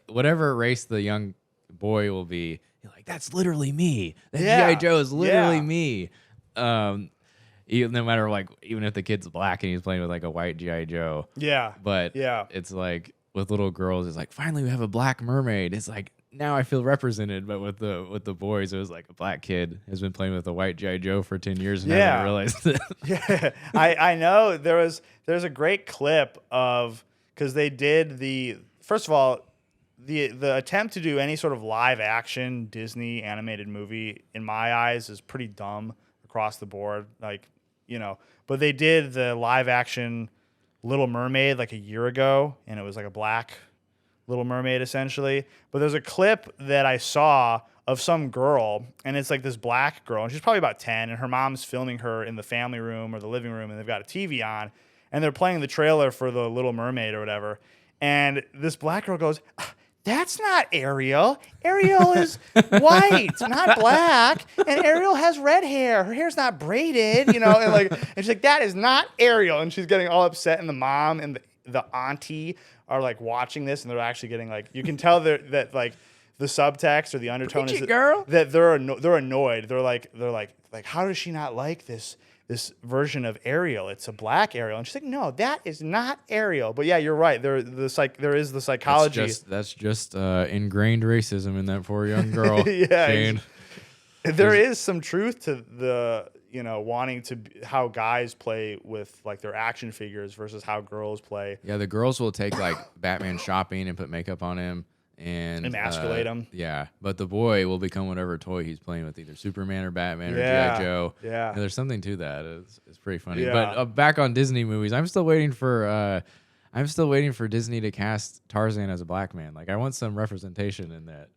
whatever race the young boy will be, you're like, that's literally me. That G.I. Joe is literally me. Even no matter like, even if the kid's black and he's playing with like a white G.I. Joe. Yeah. But it's like with little girls, it's like, finally we have a black mermaid. It's like, now I feel represented. But with the boys, it was like a black kid has been playing with a white G.I. Joe for 10 years and hasn't realized it. Yeah. I know there's a great clip of, because they did first of all, the attempt to do any sort of live action Disney animated movie, in my eyes, is pretty dumb across the board. Like, you know, but they did the live action Little Mermaid like a year ago, and it was like a black Little Mermaid essentially. But there's a clip that I saw of some girl, and it's like this black girl, and she's probably about 10, and her mom's filming her in the family room or the living room, and they've got a TV on, and they're playing the trailer for the Little Mermaid or whatever. And this black girl goes, "That's not Ariel. Ariel is white, not black. And Ariel has red hair. Her hair's not braided, you know." And she's like, "That is not Ariel." And she's getting all upset. And the mom and the auntie are like watching this, and they're actually getting like, you can tell that like the subtext or the undertone is that they're annoyed. They're like, how does she not like this version of Ariel? It's a black Ariel. And she's like, "No, that is not Ariel." But yeah, you're right. There is the psychology. That's just ingrained racism in that poor young girl. Yeah. Shane. There is some truth to the, you know, wanting to how guys play with like their action figures versus how girls play. Yeah, the girls will take like Batman shopping and put makeup on him and emasculate him. Yeah, but the boy will become whatever toy he's playing with, either Superman or Batman or G.I. Joe. Yeah, and there's something to that. It's pretty funny. Yeah. But back on Disney movies, I'm still waiting for Disney to cast Tarzan as a black man. Like, I want some representation in that.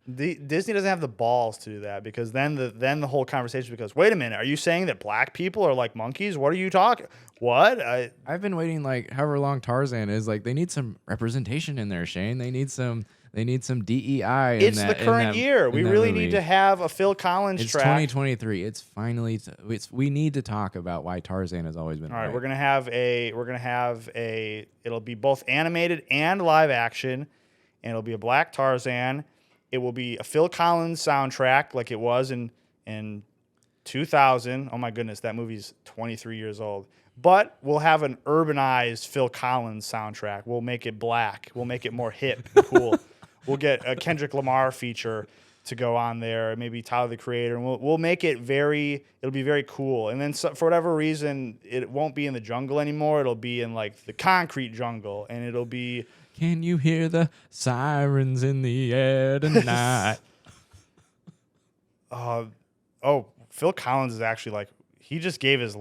Disney doesn't have the balls to do that, because then the whole conversation becomes, wait a minute, are you saying that black people are like monkeys? What are you talking? What? I've been waiting like however long Tarzan is. Like, they need some representation in there, Shane. They need some DEI. It's the current year. We really need to have a Phil Collins It's track. 2023. It's finally. We need to talk about why Tarzan has always been. All right, we're gonna have a. It'll be both animated and live action, and it'll be a black Tarzan. It will be a Phil Collins soundtrack, like it was in 2000. Oh my goodness, that movie's 23 years old. But we'll have an urbanized Phil Collins soundtrack. We'll make it black. We'll make it more hip and cool. We'll get a Kendrick Lamar feature to go on there, maybe Tyler the Creator, and we'll make it it'll be very cool. And then for whatever reason, it won't be in the jungle anymore. It'll be in like the concrete jungle, and it'll be. Can you hear the sirens in the air tonight? Phil Collins is actually like, he just gave his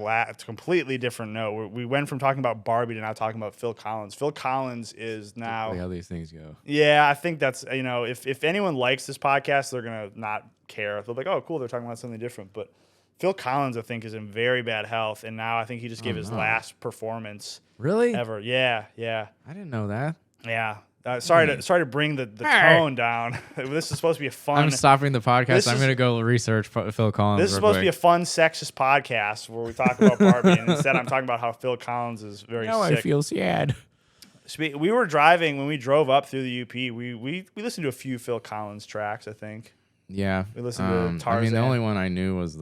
completely different note. We went from talking about Barbie to now talking about Phil Collins. Phil Collins is now. How these things go. Yeah, I think that's, you know, if anyone likes this podcast, they're going to not care. They'll be like, oh, cool, they're talking about something different. But Phil Collins, I think, is in very bad health. And now I think he just gave his last performance. Really? Ever. Yeah. I didn't know that. Yeah. Sorry to bring the tone down. This is supposed to be a fun. I'm stopping the podcast. I'm going to go research Phil Collins. This is supposed to be a fun sexist podcast where we talk about Barbie, and instead I'm talking about how Phil Collins is very now sick. I feel sad. We were driving when we drove up through the UP. We listened to a few Phil Collins tracks, I think. Yeah. We listened to Tarzan. I mean, the only one I knew was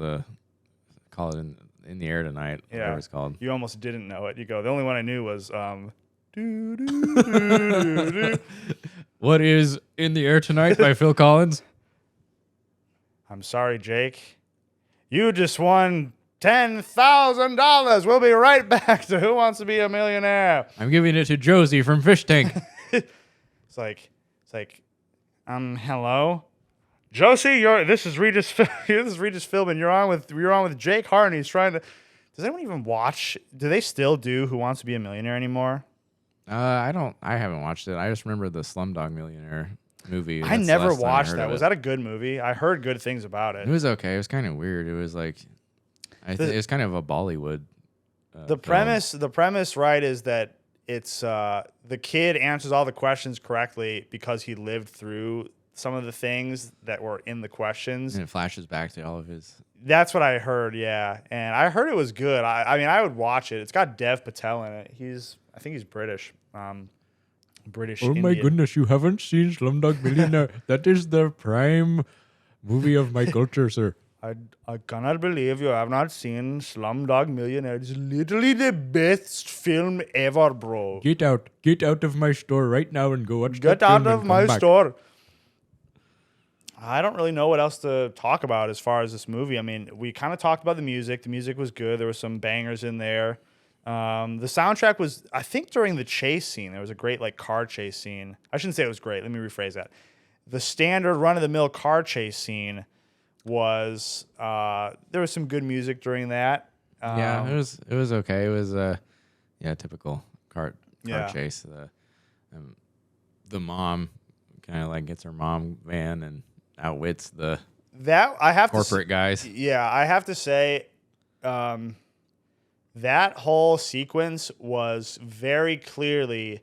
call it in the Air Tonight, whatever it's called. You almost didn't know it. You go, the only one I knew was What is In the Air Tonight by Phil Collins? I'm sorry, Jake. You just won $10,000. We'll be right back to Who Wants to Be a Millionaire. I'm giving it to Josie from Fish Tank. It's like, hello, Josie. This is Regis. This is Regis Philbin. You're on with Jake Hart. He's trying to. Does anyone even watch? Do they still do Who Wants to Be a Millionaire anymore? I haven't watched it. I just remember the Slumdog Millionaire movie. I never watched that. Was that a good movie? I heard good things about it. It was okay. It was kind of weird. It was like, it was kind of a Bollywood. The premise, right, is that it's the kid answers all the questions correctly because he lived through some of the things that were in the questions. And it flashes back to all of his. That's what I heard, yeah. And I heard it was good. I mean, I would watch it. It's got Dev Patel in it. I think he's British. British. Oh my Indian. goodness, you haven't seen Slumdog Millionaire. That is the prime movie of my culture, sir. I cannot believe you have not seen Slumdog Millionaire. It's literally the best film ever, bro. Get out of my store right now and go watch Get that film out of and my come back. store. I don't really know what else to talk about as far as this movie. I mean, we kind of talked about the music. The music was good. There were some bangers in there. The soundtrack was, I think, during the chase scene. There was a great car chase scene. I shouldn't say it was great. Let me rephrase that. The standard run-of-the-mill car chase scene was there was some good music during that. Yeah, it was okay. It was typical car chase. The mom kind of gets her mom van and outwits the corporate guys. Yeah, I have to say, that whole sequence was very clearly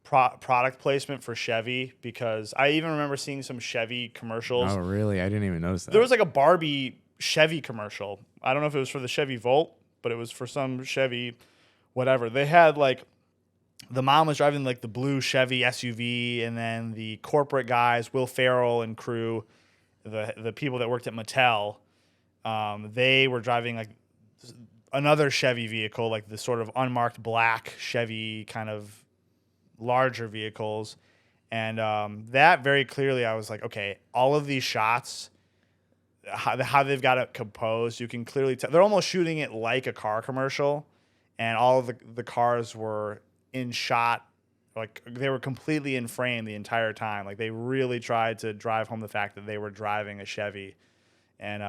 product placement for Chevy, because I even remember seeing some Chevy commercials. Oh, really? I didn't even notice that. There was a Barbie Chevy commercial. I don't know if it was for the Chevy Volt, but it was for some Chevy whatever. They had the mom was driving the blue Chevy SUV, and then the corporate guys, Will Ferrell and crew, the people that worked at Mattel, they were driving another Chevy vehicle, the sort of unmarked black Chevy kind of larger vehicles. And that very clearly, I was like, okay, all of these shots, how they've got it composed, you can clearly tell. They're almost shooting it like a car commercial, and all of the cars were in shot, they were completely in frame the entire time. They really tried to drive home the fact that they were driving a Chevy. And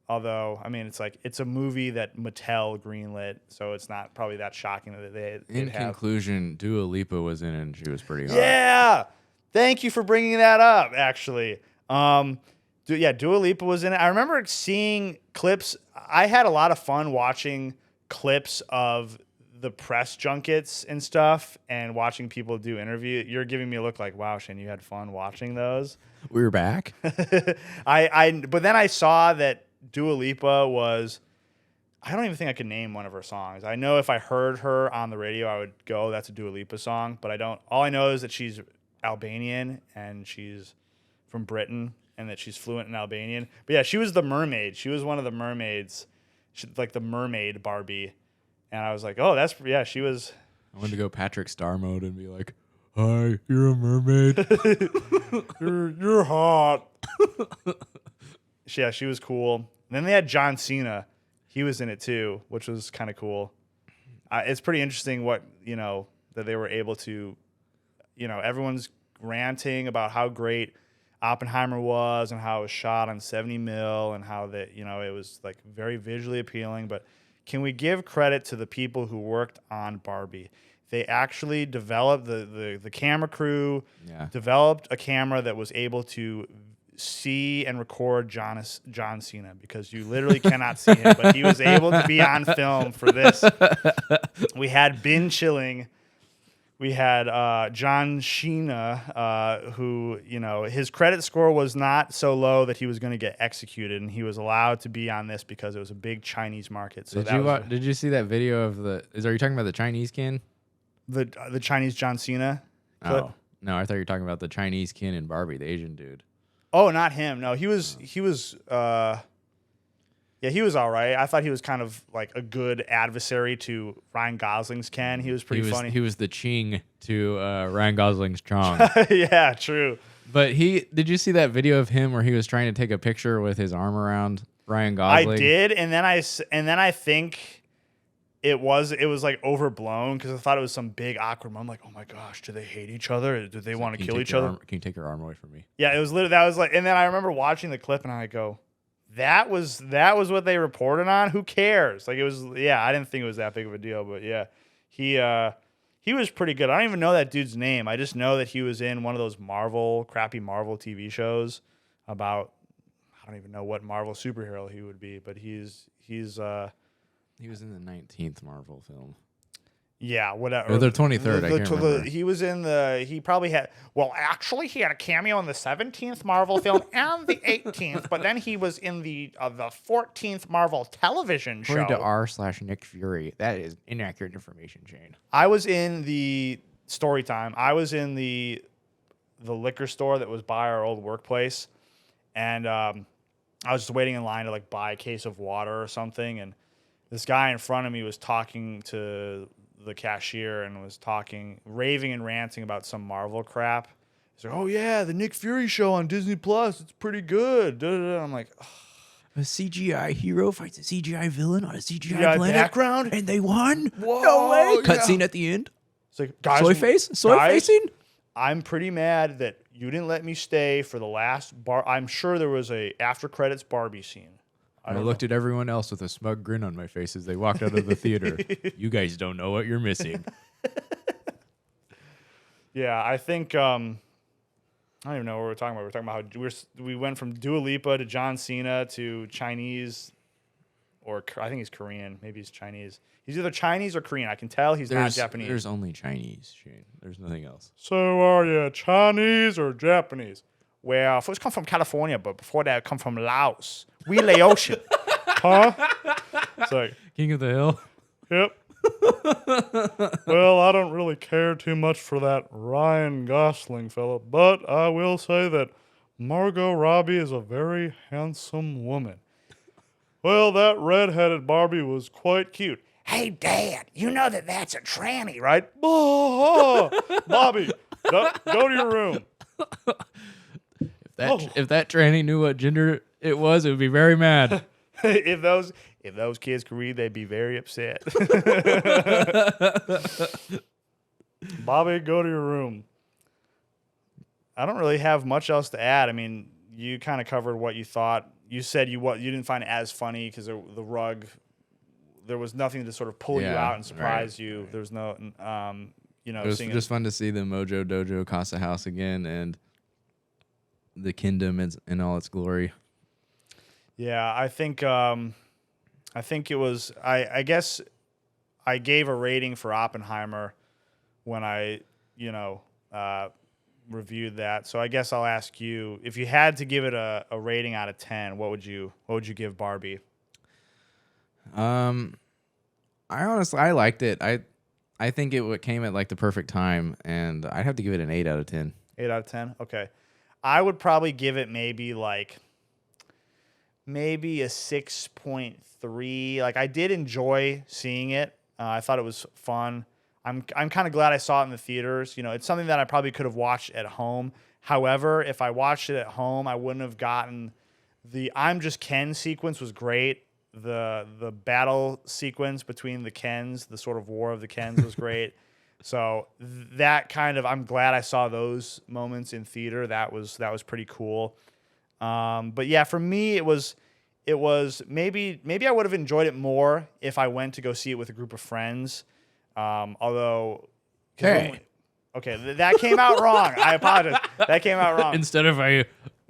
although, I mean, it's a movie that Mattel greenlit, so it's not probably that shocking that they In conclusion, Dua Lipa was in it, and she was pretty hot. Yeah! Thank you for bringing that up, actually. Dua Lipa was in it. I remember seeing clips. I had a lot of fun watching clips of the press junkets and stuff and watching people do interviews. You're giving me a look like, wow, Shane, you had fun watching those. We're back. But then I saw that Dua Lipa was, I don't even think I could name one of her songs. I know if I heard her on the radio, I would go, that's a Dua Lipa song, but I don't. All I know is that she's Albanian and she's from Britain and that she's fluent in Albanian. But yeah, she was the mermaid. She was one of the mermaids, the mermaid Barbie. And I was like, oh, she was. I wanted to go Patrick Star mode and be like, hi, you're a mermaid. you're hot. Yeah, she was cool. And then they had John Cena. He was in it too, which was kind of cool. It's pretty interesting what, that they were able to, everyone's ranting about how great Oppenheimer was and how it was shot on 70 mil and how that, it was very visually appealing. But can we give credit to the people who worked on Barbie? They actually developed the camera crew, developed a camera that was able to see and record John Cena, because you literally cannot see him, but he was able to be on film for this. We had Ben Chilling, We had John Cena, who, you know, his credit score was not so low that he was going to get executed, and he was allowed to be on this because it was a big Chinese market. So Did you see that video of are you talking about the Chinese kin? the Chinese John Cena clip? Oh, no, I thought you were talking about the Chinese kin in Barbie, the Asian dude. Oh, not him. No, he was yeah, he was all right. I thought he was kind of like a good adversary to Ryan Gosling's Ken. He was pretty funny. He was the Ching to Ryan Gosling's Chong. Yeah, true. But did you see that video of him where he was trying to take a picture with his arm around Ryan Gosling? I did, and then I think it was like overblown because I thought it was some big awkward moment. I'm like, oh my gosh, do they hate each other? Do they want to kill each other? Can you take your arm away from me? Yeah, it was literally that was like, and then I remember watching the clip and I go, that was what they reported on. Who cares? Like it was, yeah. I didn't think it was that big of a deal, but yeah, he was pretty good. I don't even know that dude's name. I just know that he was in one of those crappy Marvel TV shows about, I don't even know what Marvel superhero he would be, but he was in the 19th Marvel film. Yeah, whatever. Or the 23rd, I can't remember. He was in he probably had, well, actually, he had a cameo in the 17th Marvel film and the 18th, but then he was in the 14th Marvel television show. According to r/Nick Fury, that is inaccurate information, Shane. I was in the story time. I was in the liquor store that was by our old workplace, and I was just waiting in line to like buy a case of water or something, and this guy in front of me was talking to the cashier and was raving and ranting about some Marvel crap. He's like, "Oh yeah, the Nick Fury show on Disney Plus, it's pretty good." Da, da, da. I'm like, ugh. A CGI hero fights a CGI villain on a CGI planet, background, and they won. Whoa, no way! Yeah. Cutscene at the end. It's like, guys, soy facing. I'm pretty mad that you didn't let me stay for the last I'm sure there was a after credits Barbie scene. I looked at everyone else with a smug grin on my face as they walked out of the theater. You guys don't know what you're missing. Yeah, I think I don't even know what we're talking about. We're talking about how we went from Dua Lipa to John Cena to Chinese, or I think he's Korean. Maybe he's Chinese. He's either Chinese or Korean. I can tell he's not Japanese. There's only Chinese, Shane. There's nothing else. So are you Chinese or Japanese? Well, first come from California, but before that, come from Laos. We Laotian. Huh? It's like, King of the Hill. yep. Well, I don't really care too much for that Ryan Gosling fella, but I will say that Margot Robbie is a very handsome woman. Well, that red-headed Barbie was quite cute. Hey, Dad, you know that's a tranny, right? Oh, Bobby, go to your room. If that tranny knew what gender it would be very mad. If those kids could read, they'd be very upset. Bobby, go to your room. I don't really have much else to add. I mean, you kind of covered what you thought. You said you didn't find it as funny because the rug, there was nothing to sort of pull you out and surprise you. Right. There was no, it was just fun to see the Mojo Dojo Casa House again and the kingdom in all its glory. Yeah, I think it was. I guess I gave a rating for Oppenheimer when I reviewed that. So I guess I'll ask you, if you had to give it a rating out of 10, what would you give Barbie? I liked it. I think it came at like the perfect time, and I'd have to give it an 8 out of 10. 8 out of 10. Okay, I would probably give it maybe a 6.3. Like, I did enjoy seeing it. I thought it was fun. I'm kind of glad I saw it in the theaters. You know, it's something that I probably could have watched at home. However, if I watched it at home, I wouldn't have gotten the I'm Just Ken sequence was great. The battle sequence between the Kens, the sort of war of the Kens was great. So that kind of, I'm glad I saw those moments in theater. That was pretty cool. But yeah, for me, it was maybe I would have enjoyed it more if I went to go see it with a group of friends. Although, hey, that came out wrong. I apologize. That came out wrong. Instead of a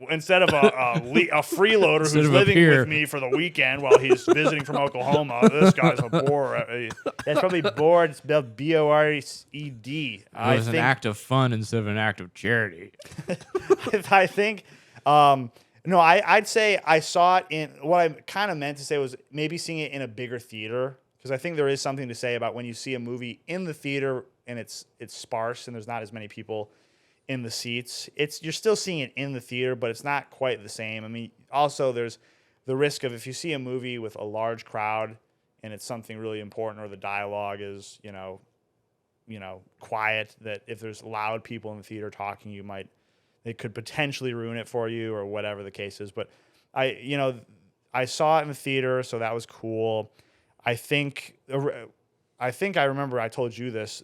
instead of a freeloader Instead who's of a living peer. with me for the weekend while he's visiting from Oklahoma, this guy's a bore. That's probably bored. It's spelled Bored. It was an act of fun instead of an act of charity. I think, no, I'd say I saw it in, what I kind of meant to say was maybe seeing it in a bigger theater, because I think there is something to say about when you see a movie in the theater and it's sparse and there's not as many people in the seats. You're still seeing it in the theater, but it's not quite the same. I mean, also there's the risk of if you see a movie with a large crowd and it's something really important, or the dialogue is, quiet, that if there's loud people in the theater talking, they could potentially ruin it for you, or whatever the case is. But I saw it in the theater, so that was cool. I think I remember I told you this.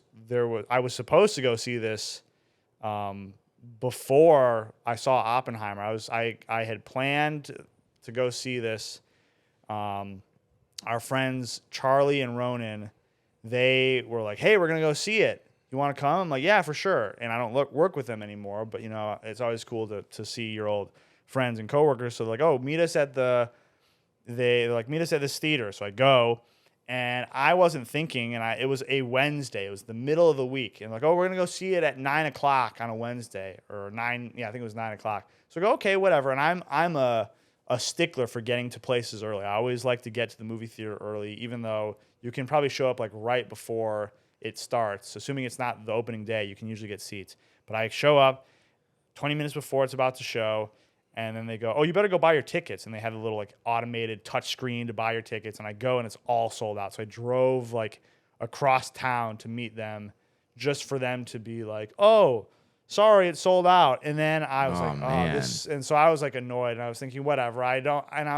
I was supposed to go see this before I saw Oppenheimer. I had planned to go see this. Our friends Charlie and Ronan, they were like, "Hey, we're gonna go see it. You want to come?" I'm like, "Yeah, for sure." And I don't work with them anymore, but it's always cool to see your old friends and coworkers. So they're like, "Oh, meet us at this theater." So I go. And I wasn't thinking, and it was a Wednesday. It was the middle of the week. And like, "Oh, we're going to go see it at 9 o'clock on a Wednesday." Or 9, yeah, I think it was 9 o'clock. So I go, okay, whatever. And I'm a stickler for getting to places early. I always like to get to the movie theater early, even though you can probably show up like right before it starts. Assuming it's not the opening day, you can usually get seats. But I show up 20 minutes before it's about to show. And then they go, "Oh, you better go buy your tickets." And they have a little like automated touch screen to buy your tickets. And I go and it's all sold out. So I drove like across town to meet them just for them to be like, "Oh, sorry, it's sold out." And then I was man. this. And so I was like annoyed. And I was thinking, whatever. I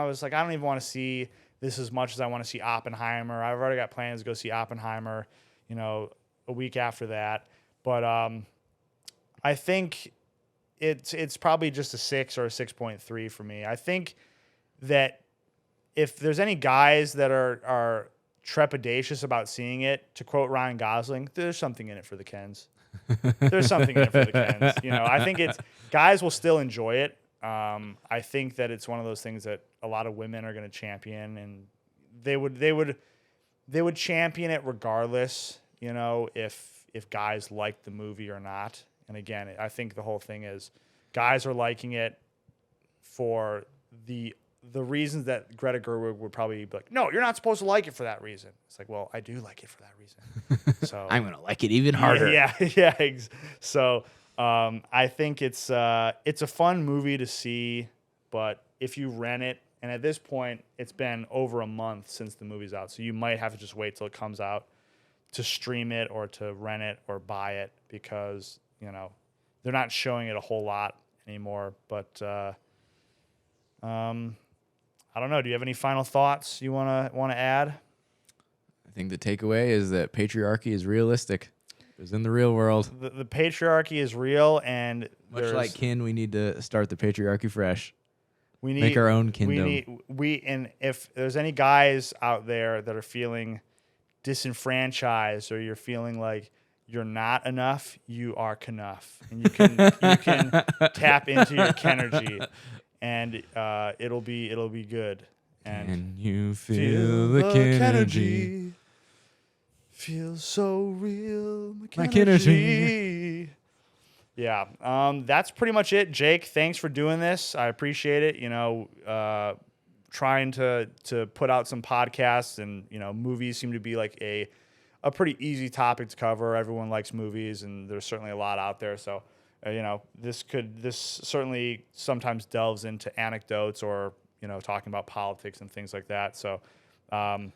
was like, I don't even want to see this as much as I want to see Oppenheimer. I've already got plans to go see Oppenheimer, a week after that. But I think it's probably just a 6 or a 6.3 for me. I think that if there's any guys that are trepidatious about seeing it, to quote Ryan Gosling, there's something in it for the Kens. There's something in it for the Kens. I think guys will still enjoy it. I think that it's one of those things that a lot of women are going to champion, and they would champion it regardless, if guys like the movie or not. And again, I think the whole thing is guys are liking it for the reasons that Greta Gerwig would probably be like, "No, you're not supposed to like it for that reason." It's like, well, I do like it for that reason. So I'm gonna like it even harder. Yeah. So I think it's a fun movie to see, but if you rent it, and at this point it's been over a month since the movie's out, so you might have to just wait till it comes out to stream it or to rent it or buy it, because they're not showing it a whole lot anymore. But I don't know. Do you have any final thoughts you want to add? I think the takeaway is that patriarchy is realistic. It's in the real world. The patriarchy is real, and much like kin, we need to start the patriarchy fresh. We need make our own kingdom. And if there's any guys out there that are feeling disenfranchised, or you're feeling like you're not enough, you are Knuff, and you can tap into your Kenergy, and it'll be good. And can you feel the Kenergy? Feels so real, my Kenergy. Yeah, that's pretty much it. Jake, thanks for doing this. I appreciate it. Trying to put out some podcasts, and movies seem to be like a pretty easy topic to cover. Everyone likes movies, and there's certainly a lot out there. So, this certainly sometimes delves into anecdotes, or talking about politics and things like that. So, and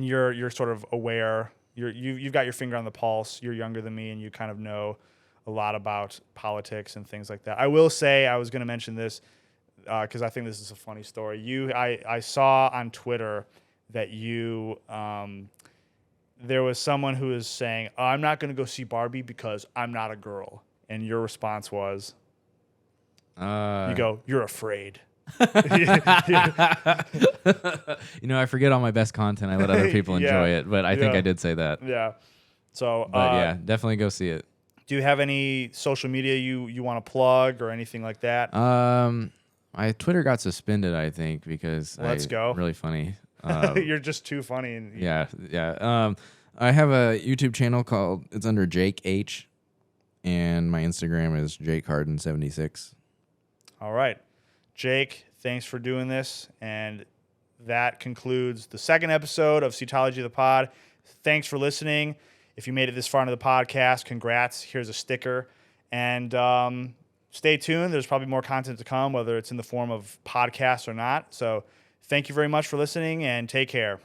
you're sort of aware. You've got your finger on the pulse. You're younger than me, and you kind of know a lot about politics and things like that. I will say, I was going to mention this because I think this is a funny story. I saw on Twitter that there was someone who was saying, "Oh, I'm not going to go see Barbie because I'm not a girl," and your response was, "You go, you're afraid." I forget all my best content. I let other people enjoy it, but I think I did say that. Yeah. So, but yeah, definitely go see it. Do you have any social media you want to plug or anything like that? My Twitter got suspended, I think, because Let's go. really funny. You're just too funny. And Yeah. I have a YouTube channel it's under Jake H, and my Instagram is JakeHarden76. All right. Jake, thanks for doing this. And that concludes the second episode of C-Tology the Pod. Thanks for listening. If you made it this far into the podcast, congrats. Here's a sticker. And stay tuned. There's probably more content to come, whether it's in the form of podcasts or not. So thank you very much for listening, and take care.